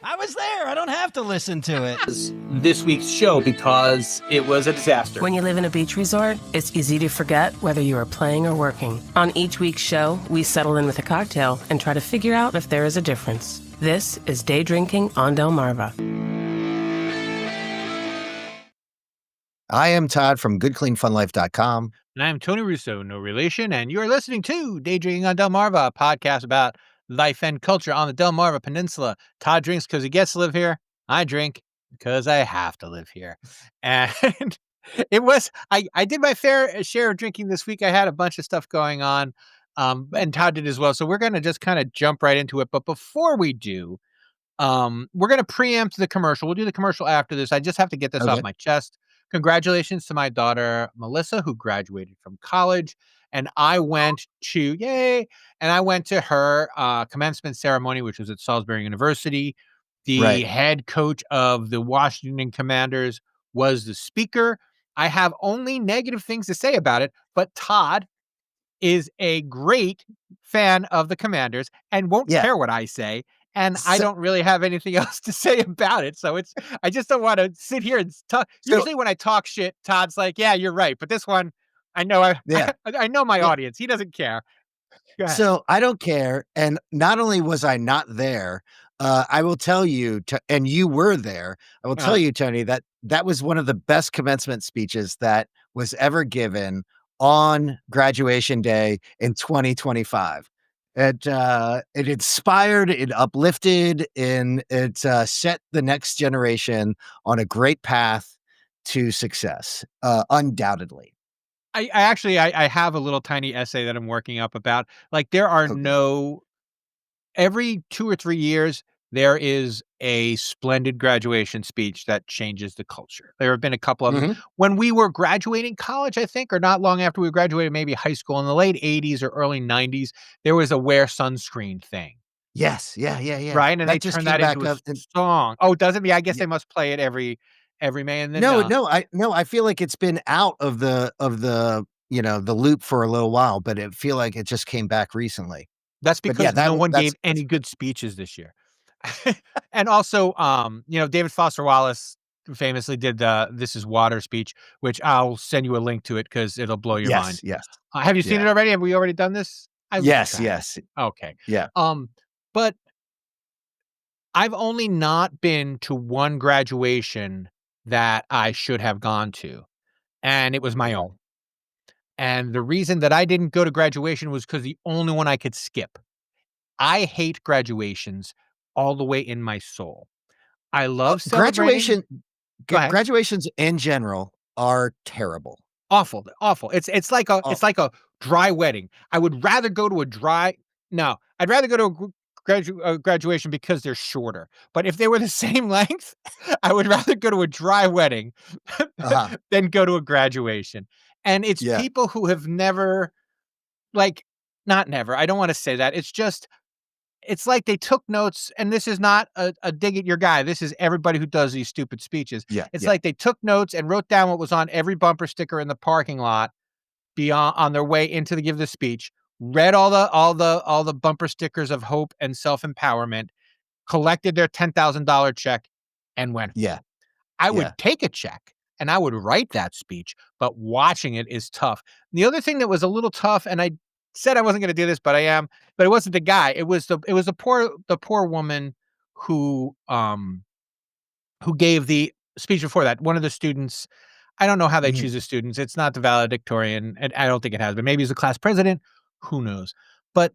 I was there. I don't have to listen to it. This week's show because it was a disaster. When you live in a beach resort, it's easy to forget whether you are playing or working. On each week's show, we settle in with a cocktail and try to figure out if there is a difference. This is Day Drinking on Delmarva. I am Todd from GoodCleanFunLife.com. And I'm Tony Russo, no relation, and you're listening to Day Drinking on Delmarva, a podcast about life and culture on the Delmarva Peninsula. Todd drinks because he gets to live here. I drink because I have to live here. And I did my fair share of drinking this week. I had a bunch of stuff going on, and Todd did as well. So we're going to just kind of jump right into it. But before we do, we're going to preempt the commercial. We'll do the commercial after this. I just have to get this off my chest. Congratulations to my daughter, Melissa, who graduated from college. And I went to, her commencement ceremony, which was at Salisbury University. The head coach of the Washington Commanders was the speaker. I have only negative things to say about it, but Todd is a great fan of the Commanders and won't care what I say. And I don't really have anything else to say about it. So I just don't want to sit here and talk. Usually when I talk shit, Todd's like, yeah, you're right. But this one, I know, I know my audience. He doesn't care. So I don't care. And not only was I not there, I will tell you, and you were there, I will tell you, Tony, that was one of the best commencement speeches that was ever given on graduation day in 2025. It inspired, it uplifted, and it set the next generation on a great path to success, undoubtedly. I actually have a little tiny essay that I'm working up about, like, there are every 2 or 3 years, there is a splendid graduation speech that changes the culture. There have been a couple of them. When we were graduating college, I think, or not long after we graduated, maybe high school in the late 80s or early 90s, there was a wear sunscreen thing. Yes. Yeah. Right? And they turned that into a song. Oh, does it? Yeah, I guess they must play it every May. And then I feel like it's been out of the the loop for a little while, but it feel like it just came back recently. That's because no one gave any good speeches this year. And also, David Foster Wallace famously did the "This Is Water" speech, which I'll send you a link to it because it'll blow your mind. Yes. Have you seen it already? Have we already done this? Yes. Okay. Yeah. But I've only not been to one graduation that I should have gone to, and it was my own. And the reason that I didn't go to graduation was because the only one I could skip. I hate graduations all the way in my soul. I love celebrating. Graduations in general are terrible. Awful. It's like a dry wedding. I'd rather go to a graduation because they're shorter. But if they were the same length, I would rather go to a dry wedding than go to a graduation. And it's people who have never, not never. I don't want to say that. It's like they took notes, and this is not a dig at your guy. This is everybody who does these stupid speeches. It's like they took notes and wrote down what was on every bumper sticker in the parking lot on their way into to give the speech, read all the bumper stickers of hope and self-empowerment, collected their $10,000 check, and went. I would take a check and I would write that speech, but watching it is tough. The other thing that was a little tough, and I said I wasn't going to do this, but I am. But it wasn't the guy. It was the poor woman who gave the speech before that. One of the students. I don't know how they choose the students. It's not the valedictorian, and I don't think it has. But maybe he's the class president. Who knows? But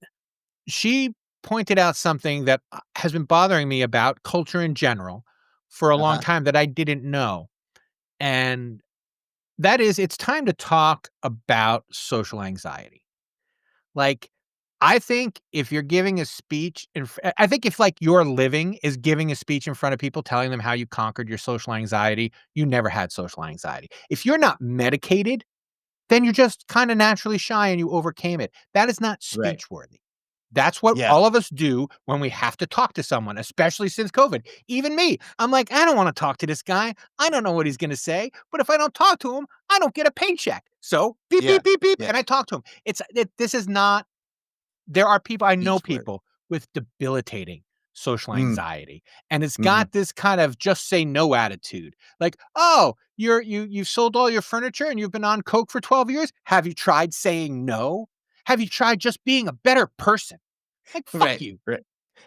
she pointed out something that has been bothering me about culture in general for a long time that I didn't know, and that is, it's time to talk about social anxiety. Like, I think if you're giving a speech, I think if your living is giving a speech in front of people, telling them how you conquered your social anxiety, you never had social anxiety. If you're not medicated, then you're just kind of naturally shy and you overcame it. That is not speech worthy. That's what all of us do when we have to talk to someone, especially since COVID. Even me, I'm like, I don't want to talk to this guy. I don't know what he's going to say. But if I don't talk to him, I don't get a paycheck. So beep, beep, beep, beep. And I talk to him. This is not, there are people, I know people with debilitating social Mm, anxiety. And it's mhm. got this kind of just say no attitude. Like, oh, you've sold all your furniture and you've been on coke for 12 years. Have you tried saying no? Have you tried just being a better person? Like, fuck Right, you. right.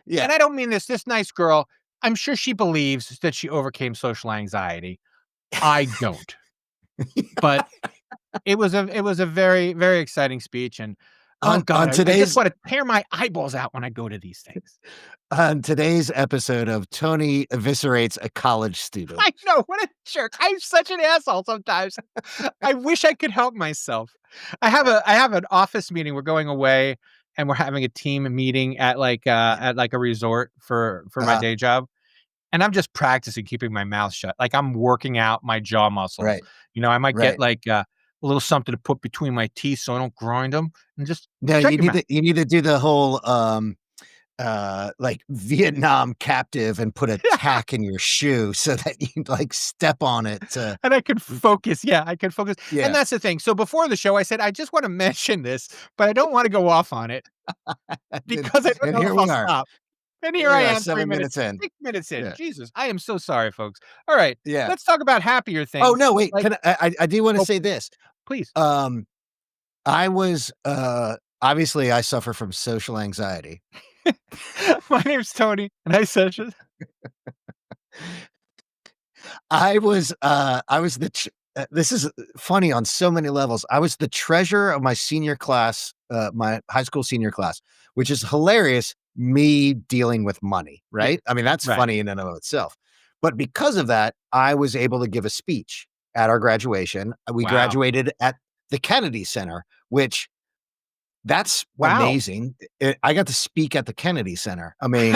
Yeah. And I don't mean this nice girl, I'm sure she believes that she overcame social anxiety. I don't. But it was a very, very exciting speech, and, oh god, On I just today's wanna tear my eyeballs out when I go to these things. on today's episode of Tony eviscerates a college student. I know, what a jerk. I'm such an asshole sometimes. I wish I could help myself. I have an office meeting, we're going away, and we're having a team meeting at, like, a resort for my Uh-huh. day job, and I'm just practicing keeping my mouth shut, like, I'm working out my jaw muscles. Right, I might get, right. like, a little something to put between my teeth so I don't grind them, and just No, shut your mouth. you need to do the whole, like, Vietnam captive and put a tack in your shoe so that you, like, step on it to And I could focus. Yeah, I could focus. And yeah. that's the thing. So before the show, I said, I just want to mention this, but I don't want to go off on it because I don't And know here if we I'll are. stop. And here Here I we are am, 7 minutes in. 6 minutes in. Yeah, Jesus, I am so sorry, folks. All right, yeah. let's talk about happier Oh, things. no, wait, Like, can I do wanna oh, say this. please. Um, I was, obviously, I suffer from social anxiety. My name's Tony, and I said, I was this is funny on so many levels. I was the treasurer of my senior class, my high school senior class, which is hilarious, me dealing with money, yeah, right? I mean, that's right. funny in and of itself. But because of that, I was able to give a speech at our graduation. We Wow. graduated at the Kennedy Center, which that's Wow. amazing. I got to speak at the Kennedy Center. I mean,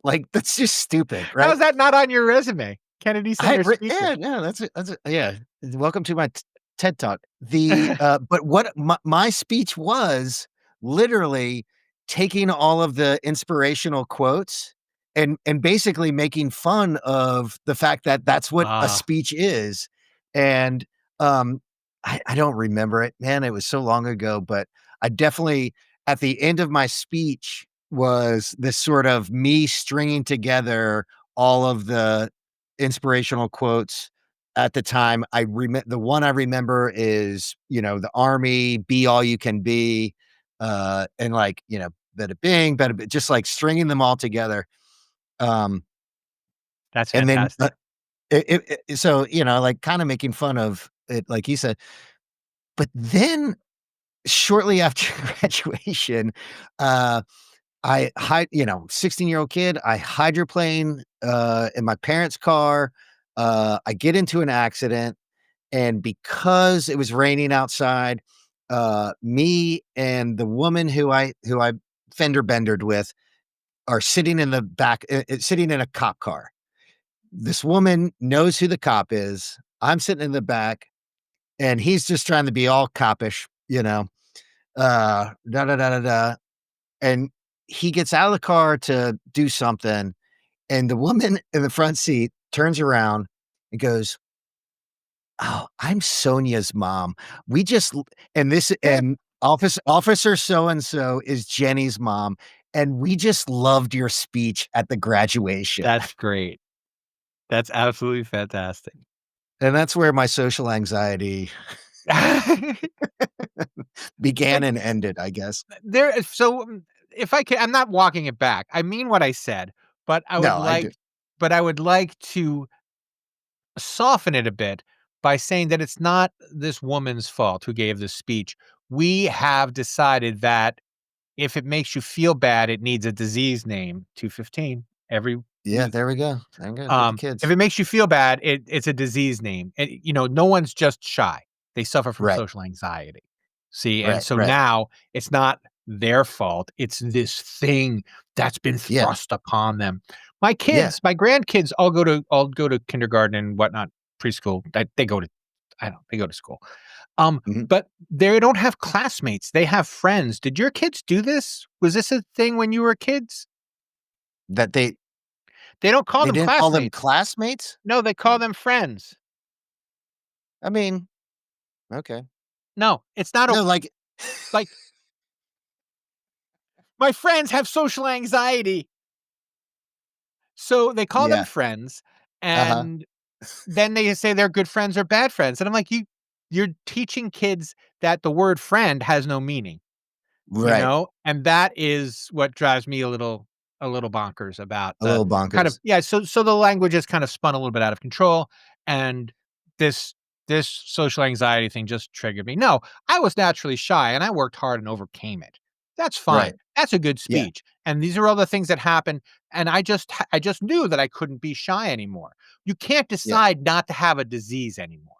like, that's just stupid, How right? is that not on your resume? Kennedy I Center re speaker. yeah, yeah, that's a yeah. Welcome to my TED Talk. But what my speech was literally taking all of the inspirational quotes and basically making fun of the fact that that's what a Ah, speech is, and, um, I don't remember it, man, it was so long ago, but I definitely at the end of my speech was this sort of me stringing together all of the inspirational quotes at the time. The one I remember is, the army, be all you can be, and like, bada bing, bada bi just like stringing them all together. Um, that's and then, fantastic. so, like kind of making fun of it, like you said. But then shortly after graduation, uh, 16-year-old kid, I hydroplane, in my parents' car. I get into an accident, and because it was raining outside, me and the woman who I fender bendered with are sitting in the back, sitting in a cop car. This woman knows who the cop is. I'm sitting in the back, and he's just trying to be all copish, da da da da da. And he gets out of the car to do something, and the woman in the front seat turns around and goes, "Oh, I'm Sonia's mom. We just l and this and officer so and so is Jenny's mom, and we just loved your speech at the graduation." That's great. That's absolutely fantastic. And that's where my social anxiety began And and ended, I guess. there is if I can, I'm not walking it back. I mean what I said, but I would No, I do. like but I would like to soften it a bit by saying that it's not this woman's fault who gave this speech. We have decided that if it makes you feel bad, it needs a disease name, 215 every Yeah, week. there we go. There we go with the If kids. it makes you feel bad, it's a disease name. And, no one's just shy. They suffer from Right, social anxiety. See, and right, so right. now it's not their fault. It's this thing that's been Yeah, thrust upon them. yeah. My grandkids all go to kindergarten and whatnot, preschool. They go to school. Mhm. But they don't have classmates. They have friends. Did your kids do this? Was this a thing when you were kids? That They don't call they them didn't call them classmates. classmates? No, they call them friends. I mean, okay. No, it's not a No, like like My friends have social anxiety. So they call them Yeah. friends, Uh-huh. and then they say they're good friends or bad friends. And I'm like, you're teaching kids that the word friend has no meaning. Right. And that is what drives me a little bonkers about A the little kind of bonkers. yeah, so the language has kind of spun a little bit out of control, and this this social anxiety thing just triggered me. No, I was naturally shy and I worked hard and overcame it. That's fine. Right. That's a good Yeah. speech. And these are all the things that happen, and I just knew that I couldn't be shy anymore. You can't Yeah. decide not to have a disease anymore.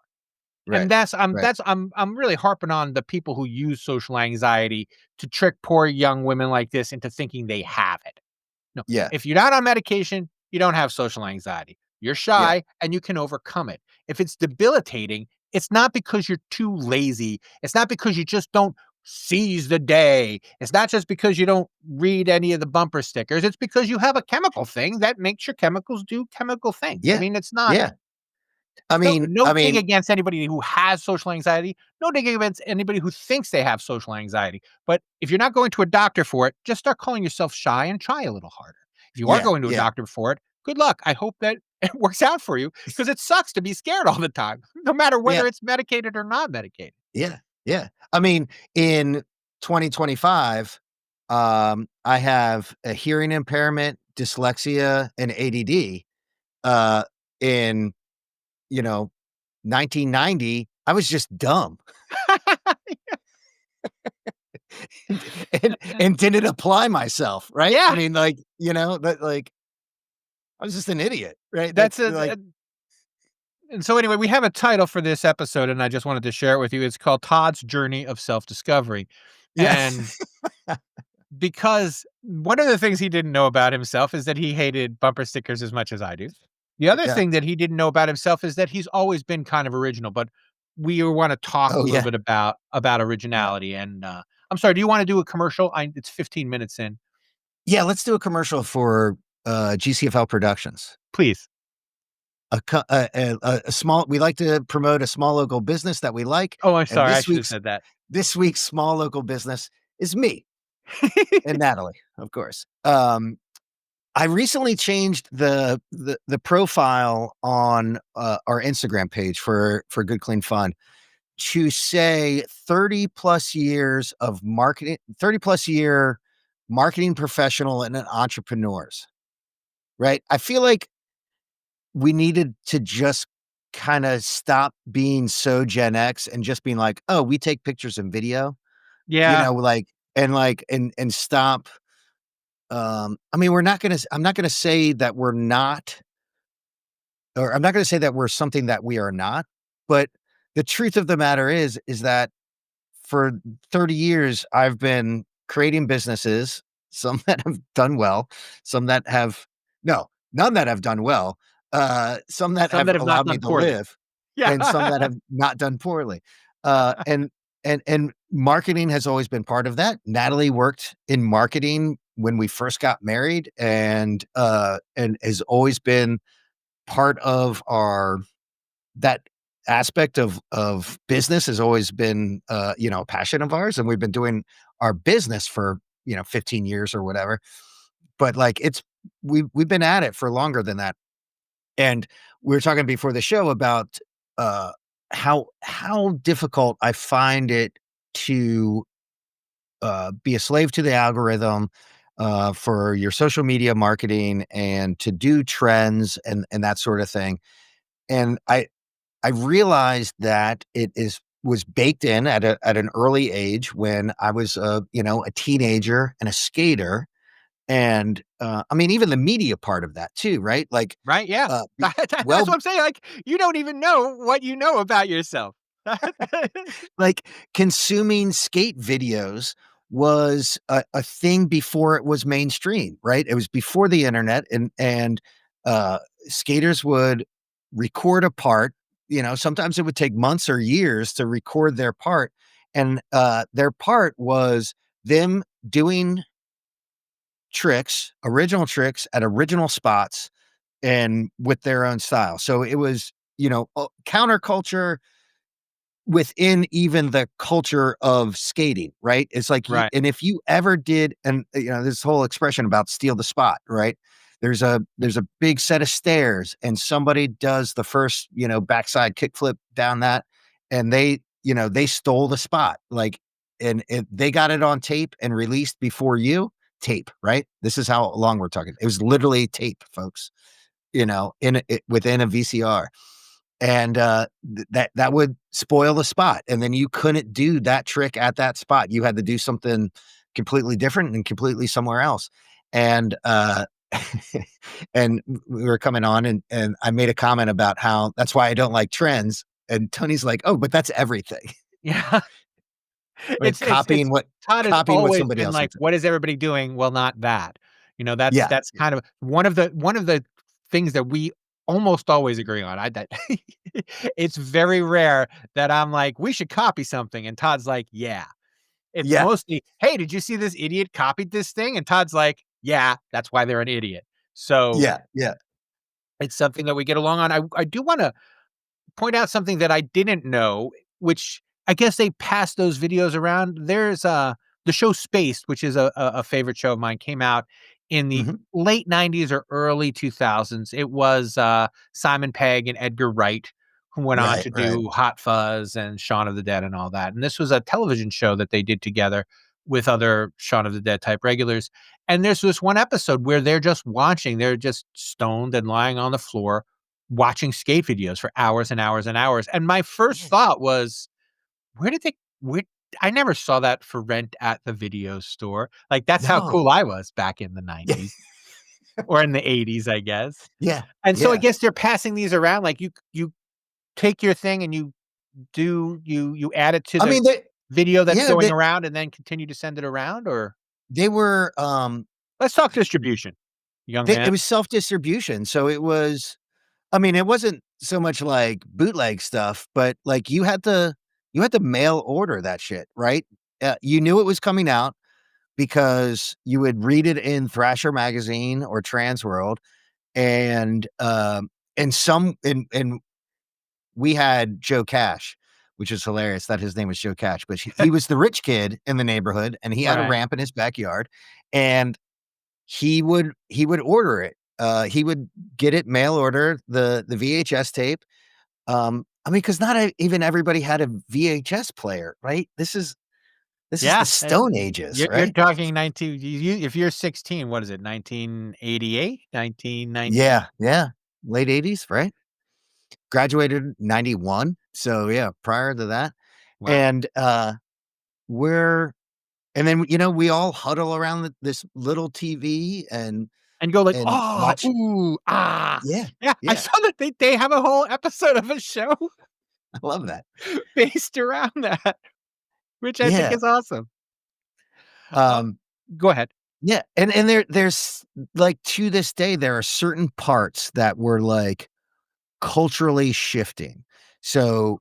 And Right. that's I'm Right. that's I'm really harping on the people who use social anxiety to trick poor young women like this into thinking they have it. No, Yeah. if you're not on medication, you don't have social anxiety. You're Yeah. shy and you can overcome it. If it's debilitating, it's not because you're too lazy. It's not because you just don't seize the day. It's not just because you don't read any of the bumper stickers. It's because you have a chemical thing that makes your chemicals do chemical things. I Yeah. mean, it's not Yeah. I no mean no I dig mean, against anybody who has social anxiety, no dig against anybody who thinks they have social anxiety, but if you're not going to a doctor for it, just start calling yourself shy and try a little harder. If you are yeah. going to a Yeah. doctor for it, good luck. I hope that it works out for you because it sucks to be scared all the time, no matter Yeah. whether it's medicated or not medicated. Yeah. Yeah. I mean, in 2025, I have a hearing impairment, dyslexia, and ADD. Uh, in, you know, 1990, I was just dumb and didn't apply myself, right? I Yeah, mean, like, that like I was just an idiot, right? that's That's a like, and so anyway, we have a title for this episode, and I just wanted to share it with you. It's called Todd's Journey of Self-Discovery. yeah. And because one of the things he didn't know about himself is that he hated bumper stickers as much as I do. The other Yeah. thing that he didn't know about himself is that he's always been kind of original, but we wanna talk a Oh, little yeah. bit about Yeah. originality, and, I'm sorry, do you wanna do a commercial? It's 15 minutes in. Yeah, let's do a commercial for, GCFL Productions. Please. A small we like to promote a small local business that we like, Oh, I'm and sorry, I should have said that. this week's small local business is me and Natalie, of course. I recently changed the profile on, our Instagram page for Good Clean Fun to say 30 plus years of marketing 30 plus year marketing professional and an entrepreneurs, right? I feel like we needed to just kinda stop being so Gen X and just being like, "Oh, we take pictures and video," Yeah, and stop, I mean, I'm not gonna say that we're not, or I'm not gonna say that we're something that we are not, but the truth of the matter is that for 30 years, I've been creating businesses, some that have done well, some that have no, none that have done well, some that some have that have not allowed me done to poorly. live, and some that Yeah. have not done poorly. And marketing has always been part of that. Natalie worked in marketing when we first got married and has always been part of our that aspect of business has always been, a passion of ours, and we've been doing our business for, 15 years or whatever. But, like, we've been at it for longer than that. And we were talking before the show about, uh, how difficult I find it to, be a slave to the algorithm, for your social media marketing and to do trends and that sort of thing. And I realized that it was baked in at an early age when I was a teenager and a skater. And I mean, even the media part of that too, right? Like, Right, yeah. be, That's well, what I'm saying, like, you don't even know what you know about yourself. like consuming skate videos was a thing before it was mainstream, right? It was before the internet, and uh, skaters would record a part. Sometimes it would take months or years to record their part, and their part was them doing tricks, original tricks at original spots, and with their own style. So it was, counterculture within even the culture of skating, right? It's like Right. and if you ever did, and this whole expression about steal the spot, right? There's a big set of stairs, and somebody does the first, backside kickflip down that, and they stole the spot, like, and they got it on tape and released before you. Tape, right? This is how long we're talking. It was literally tape, folks. Within a VCR, and that would spoil the spot, and then you couldn't do that trick at that spot. You had to do something completely different and completely somewhere else. And and we were coming on, and I made a comment about how that's why I don't like trends. And Tony's like, "Oh, but that's everything." Yeah. Like It's Todd has copying what always somebody been else is like, doing. "What is everybody doing?" Well, not that. Yeah, That's kind of one of the things that we almost always agree on. I that it's very rare that I'm like, "We should copy something," and Todd's like, "Yeah." It's yeah, mostly, "Hey, did you see this idiot copied this thing?" And Todd's like, "Yeah, that's why they're an idiot." So, yeah, yeah. it's something that we get along on. I do wanna point out something that I didn't know, which I guess they passed those videos around. There's the show Spaced, which is a favorite show of mine, came out in the Mhm. late 90s or early 2000s. It was Simon Pegg and Edgar Wright who went on Right, to right. do Hot Fuzz and Shaun of the Dead and all that. And this was a television show that they did together with other Shaun of the Dead type regulars. And there's this one episode where they're just stoned and lying on the floor watching skate videos for hours and hours and hours. And my first Yeah. thought was, where did they where I never saw that for rent at the video store. Like, that's how cool No. I was back in the Yeah, 90s or in the 80s, I guess. yeah, And so I yeah. guess they're passing these around, like, you take your thing and you add it to I the mean, they video that's yeah, going around and then continue to send it around, or they were, let's talk distribution, young it man. was self-distribution, so it was. I mean, it wasn't so much like bootleg stuff, but, like, you had to mail order that shit, right? You knew it was coming out because you would read it in Thrasher magazine or Transworld, and, and we had Joe Cash, which is hilarious that his name was Joe Cash, but he was the rich kid in the neighborhood, and he had a Right. ramp in his backyard, and he would order it. He would get it mail order, the VHS tape. I mean, because not even everybody had a VHS player, right? This is the Yeah, Stone Ages, you're right? talking 19 if you're 16, what is it, 1988, 1990? Yeah, yeah, late '80s, right? Graduated '91, so yeah, prior to that, Wow. and we're and then we all huddle around this little TV And go like, and "Oh, watch. ooh, ah." Yeah, Yeah, I yeah, saw that they have a whole episode of a show I love that. based around that, which I think Yeah, is awesome. Uh, um, go ahead. yeah, and there's like, to this day, there are certain parts that were, like, culturally shifting. So,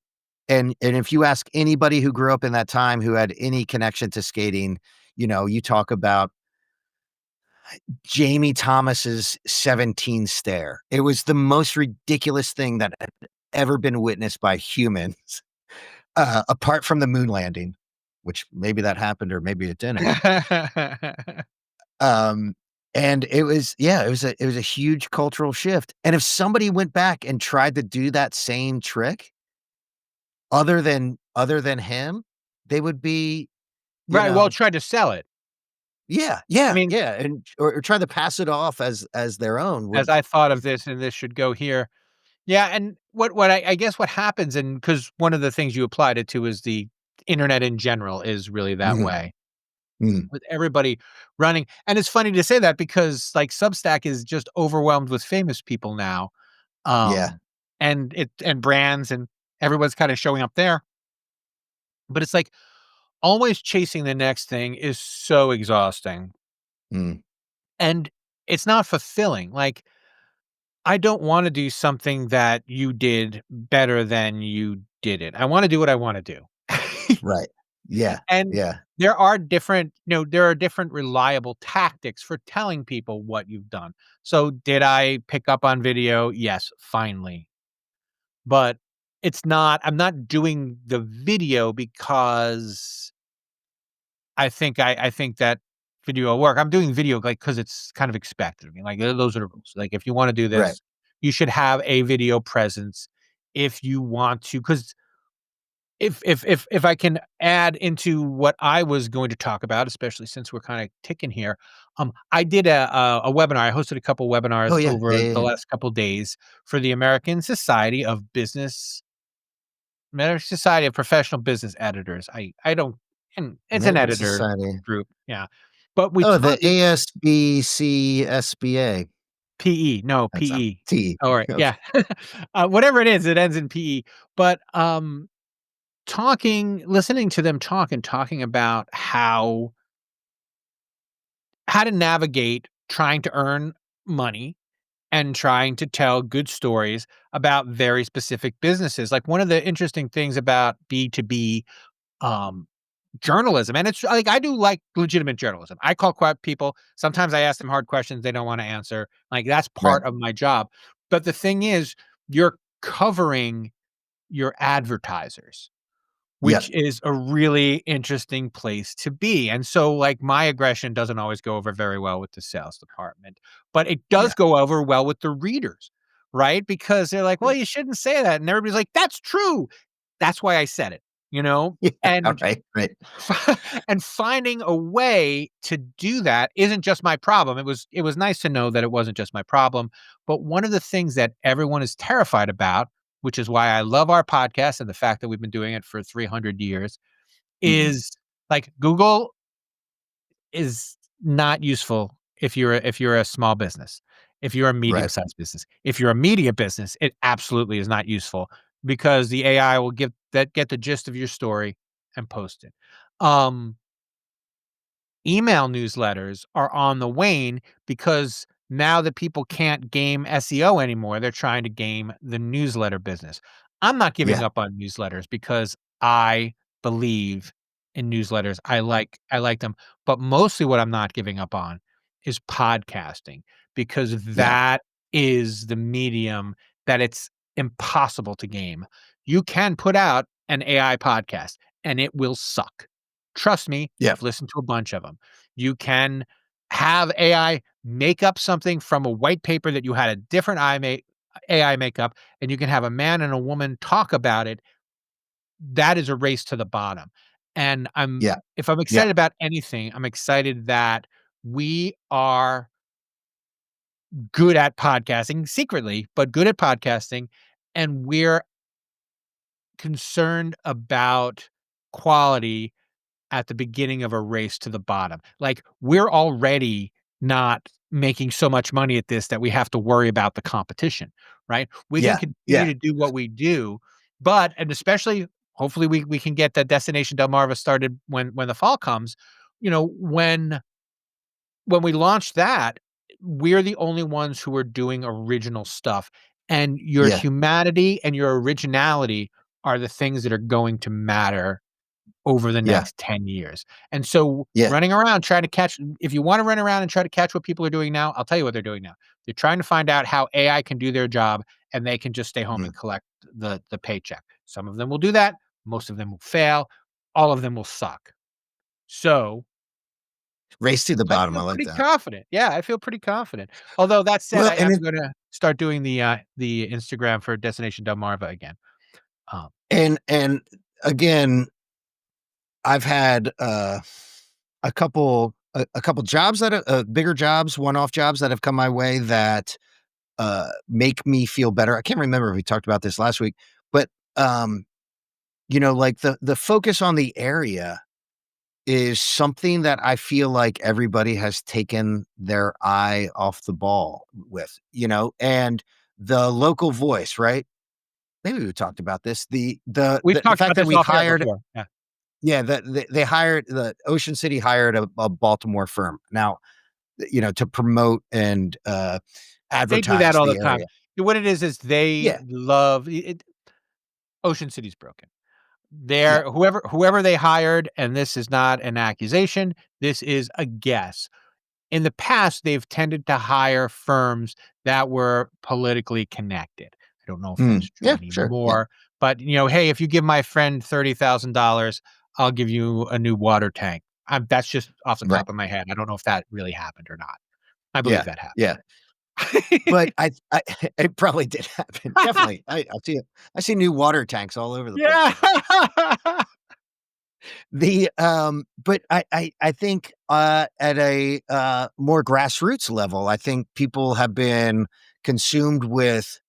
and if you ask anybody who grew up in that time who had any connection to skating, you talk about Jamie Thomas's 17 stare. It was the most ridiculous thing that had ever been witnessed by humans, apart from the moon landing, which maybe that happened or maybe it didn't. Um, and it was, yeah, it was a huge cultural shift. And if somebody went back and tried to do that same trick, other than him, they would be, you Right, well, know, tried to sell it. yeah, I yeah, mean, yeah, and or try to pass it off as their own as would. I thought of this and this should go here. Yeah, and what I guess what happens, and because one of the things you applied it to is the internet in general is really that Mhm, way. mm, With everybody running, and it's funny to say that because, like, Substack is just overwhelmed with famous people now, yeah, and brands, and everyone's kinda showing up there, but it's like always chasing the next thing is so exhausting, mm, and it's not fulfilling. Like, I don't wanna do something that you did better than you did it. I wanna do what I wanna do. right. Yeah, And yeah, there are different reliable tactics for telling people what you've done. So did I pick up on video? Yes, finally. But I'm not doing the video because I think that video will work. I'm doing video like because it's kind of expected of me. Like those are the rules. Like if you want to do Right. this, you should have a video presence if you want to. Because if I can add into what I was going to talk about, especially since we're kind of ticking here, I did a webinar. I hosted a couple Oh webinars yeah. over Yeah. Yeah. the Yeah. last couple days for the American Society of Professional Business Editors. I don't, and it's an American editor Society. group, yeah. But Oh, the ASBCSBA. PE, no, That's PE. T. Alright, Okay. yeah. Whatever it is, it ends in PE. But, listening to them talk and talking about how to navigate trying to earn money and trying to tell good stories about very specific businesses. Like, one of the interesting things about B2B, um, journalism, and it's like, I do like legitimate journalism. I call people. Sometimes I ask them hard questions they don't wanna answer. Like, that's Right. part of my job. But the thing is, you're covering your advertisers, Yep. which is a really interesting place to be. And so, like, my aggression doesn't always go over very well with the sales department, but it Yeah. does go over well with the readers, right? Because they're like, "Well, Yeah. you shouldn't say that." And everybody's like, "That's true." That's why I said it, you know? Yeah. And Right. Right. and finding a way to do that isn't just my problem. It was nice to know that it wasn't just my problem, but one of the things that everyone is terrified about, which is why I love our podcast and the fact that we've been doing it for 300 years, Mhm. is like Google is not useful if you're a small business. If you're a Right. medium-sized business. If you're a media business, it absolutely is not useful because the AI will get the gist of your story and post it. Um, Email newsletters are on the wane because now that people can't game SEO anymore, they're trying to game the newsletter business. I'm not giving Yeah. up on newsletters because I believe in newsletters. I like them, but mostly what I'm not giving up on is podcasting because Yeah. that is the medium that it's impossible to game. You can put out an AI podcast and it will suck. Trust me, Yeah. I've listened to a bunch of them. You can have AI make up something from a white paper that you had a different AI make up, and you can have a man and a woman talk about it. That is a race to the bottom. And Yeah. if I'm Yeah. excited about anything, I'm excited that we are good at podcasting secretly, but good at podcasting, and we're concerned about quality at the beginning of a race to the bottom. Like, we're already not making so much money at this that we have to worry about the competition, right? We can Yeah. continue Yeah. to do what we do, but and especially hopefully we can get the Destination Delmarva started when the fall comes. You know, when we launch that, we're the only ones who are doing original stuff. And your Yeah. humanity and your originality are the things that are going to matter over the Yeah. next 10 years. And so Yeah. running around trying to catch if you wanna run around and try to catch what people are doing now, I'll tell you what they're doing now. They're trying to find out how AI can do their job, and they can just stay home Mm. and collect the paycheck. Some of them will do that, most of them will fail, all of them will suck. So, Race to the I bottom. feel I like pretty that. confident. Yeah, I feel pretty confident. Although that said, Well, I and am gonna start doing the Instagram for Destination Delmarva again. Um, and again, I've had a couple jobs that bigger jobs, one-off jobs that have come my way that make me feel better. I can't remember if we talked about this last week, but um, like the focus on the area is something that I feel like everybody has taken their eye off the ball with, and the local voice, right? Maybe we talked about this. we've The talked fact about that this we off air hired, before. Yeah. yeah, they hired the Ocean City hired a Baltimore firm now, to promote and They do that advertise all the the time. area. What it is they Yeah, love it. Ocean City's broken. yeah, Whoever they hired, and this is not an accusation, this is a guess. In the past, they've tended to hire firms that were politically connected. I don't know if that's true yeah, sure, yeah, anymore, But, hey, if you give my friend $30,000, I'll give you a new water tank. That's just off the Right. top of my head. I don't know if that really happened or not. I believe Yeah. that happened. Yeah. But I it probably did happen. Definitely. I see it. I see new water tanks all over the place. Yeah. But I think, at a, more grassroots level, I think people have been consumed with,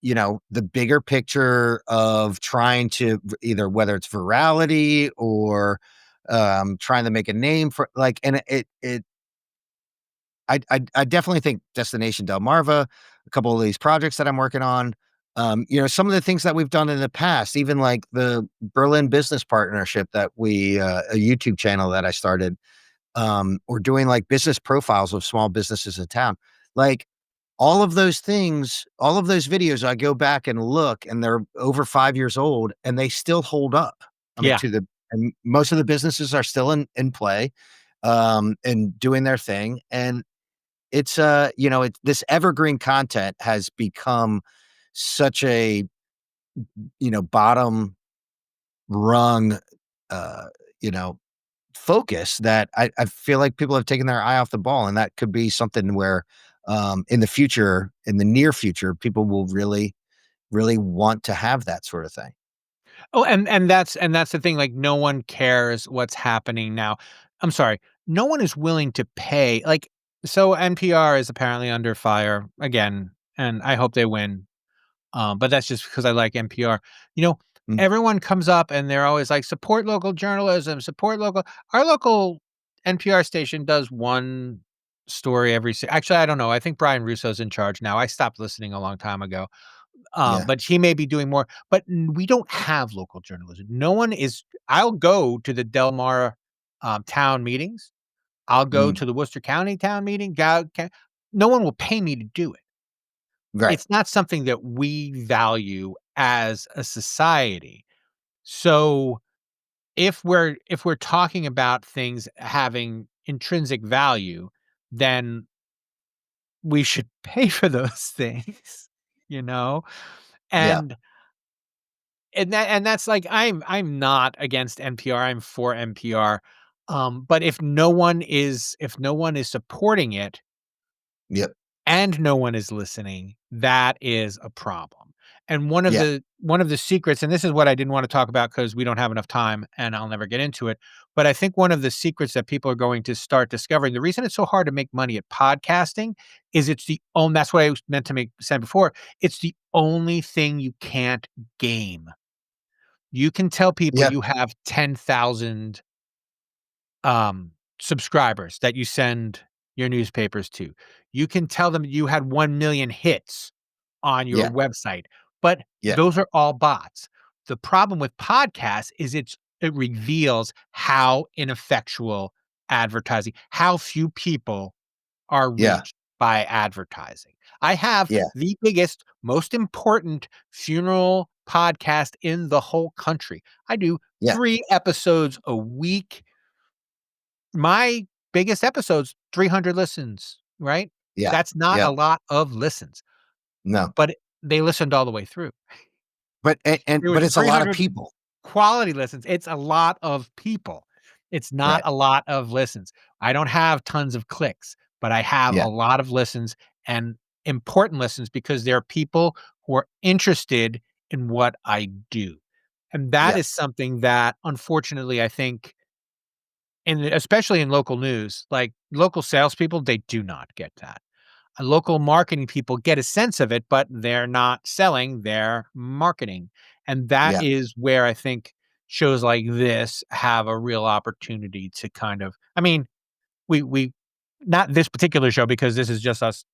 the bigger picture of trying to either whether it's virality or, trying to make a name for like, and I definitely think Destination Delmarva, a couple of these projects that I'm working on, some of the things that we've done in the past, even like the Berlin Business Partnership that a YouTube channel that I started, or doing like business profiles of small businesses in town. Like all of those things, all of those videos, I go back and look, and they're over 5 years old, and they still hold up. I mean, Yeah. and most of the businesses are still in play, and doing their thing, and it's, this evergreen content has become such a, bottom rung, uh, you know, focus that I feel like people have taken their eye off the ball, and that could be something where, in the near future, people will really, really want to have that sort of thing. Oh, and that's the thing, like, no one cares what's happening now. I'm sorry, no one is willing to pay, like, so NPR is apparently under fire again, and I hope they win, but that's just because I like NPR. You know, Mm, everyone comes up and they're always like, "Support local journalism, support local." Our local NPR station does one story actually, I don't know, I think Brian Russo's in charge now. I stopped listening a long time ago. yeah. But he may be doing more. But we don't have local journalism. No one is. I'll go to the Del Mar town meetings. I'll go Mm, to the Worcester County town meeting. No one will pay me to do it. right. It's not something that we value as a society. So if we're talking about things having intrinsic value, then we should pay for those things, you know? Yeah. And that's like I'm not against NPR, I'm for NPR. But if no one is supporting it Yep. and no one is listening, that is a problem. And one of Yeah. the secrets, and this is what I didn't want to talk about because we don't have enough time and I'll never get into it, but I think one of the secrets that people are going to start discovering, the reason it's so hard to make money at podcasting is that's what I was meant to make said before. It's the only thing you can't game. You can tell people Yeah. you have 10,000, subscribers that you send your newspapers to. You can tell them you had 1,000,000 hits on your Yeah. website, but Yeah. those are all bots. The problem with podcasts is it reveals how ineffectual how few people are Yeah. reached by advertising. I have Yeah. the biggest, most important funeral podcast in the whole country. I do Yeah. 3 episodes a week. My biggest episode's 300 listens, right? Yeah. That's not Yeah. a lot of listens, No. but they listened all the way through. There But was it's a lot of 300 people. quality listens. It's a lot of people. It's not Right. a lot of listens. I don't have tons of clicks, but I have Yeah. a lot of listens and important listens because there are people who are interested in what I do. And that Yeah. is something that unfortunately I think especially in local news, like local salespeople, they do not get that. Local marketing people get a sense of it, but they're not selling, they're marketing. And that Yeah. is where I think shows like this have a real opportunity to kind of, I mean, we not this particular show because this is just us.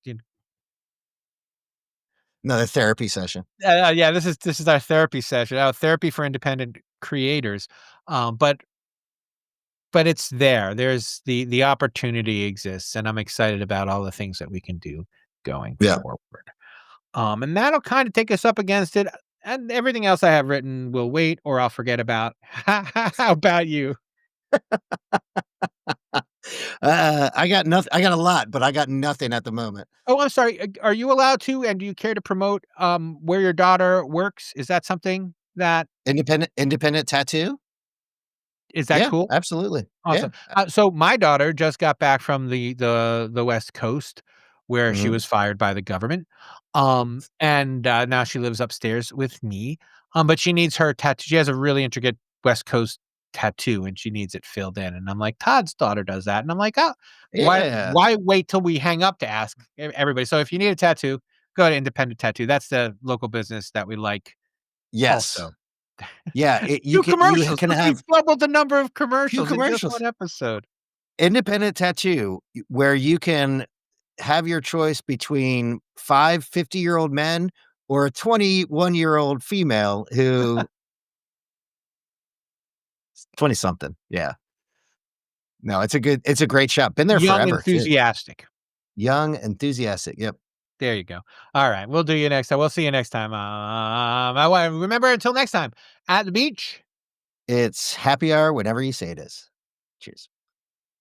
Another therapy session. Yeah, this is our therapy session, our therapy for independent creators. But it's there. There's the opportunity exists, and I'm excited about all the things that we can do going Yeah. forward. And that'll kind of take us up against it. And everything else I have written will wait or I'll forget about. How about you? I got nothing. I got a lot, but I got nothing at the moment. Oh, I'm sorry. Are you allowed to, and do you care to promote where your daughter works? Is that something that Independent tattoo? is that Yeah, cool? absolutely. Yeah. Awesome. So my daughter just got back from the West Coast where she Mhm. was fired by the government. And now she lives upstairs with me. But she needs her tattoo. She has a really intricate West Coast tattoo and she needs it filled in. And I'm like, Todd's daughter does that. And I'm like, oh, Yeah. why wait till we hang up to ask everybody? So if you need a tattoo, go to Independent Tattoo. That's the local business that we like Yes. also. Yeah, Two you commercials. can Look, we have doubled the number of 2 commercials in just commercials. one episode. Independent tattoo, where you can have your choice between 5 50-year-old men or a 21-year-old female who 20 something. Yeah. No, it's a great shop. Been there Young, forever too. enthusiastic. Young, enthusiastic. Yep. There you go. All right, we'll do you next time. We'll see you next time. Remember, until next time, at the beach. It's happy hour whenever you say it is. Cheers.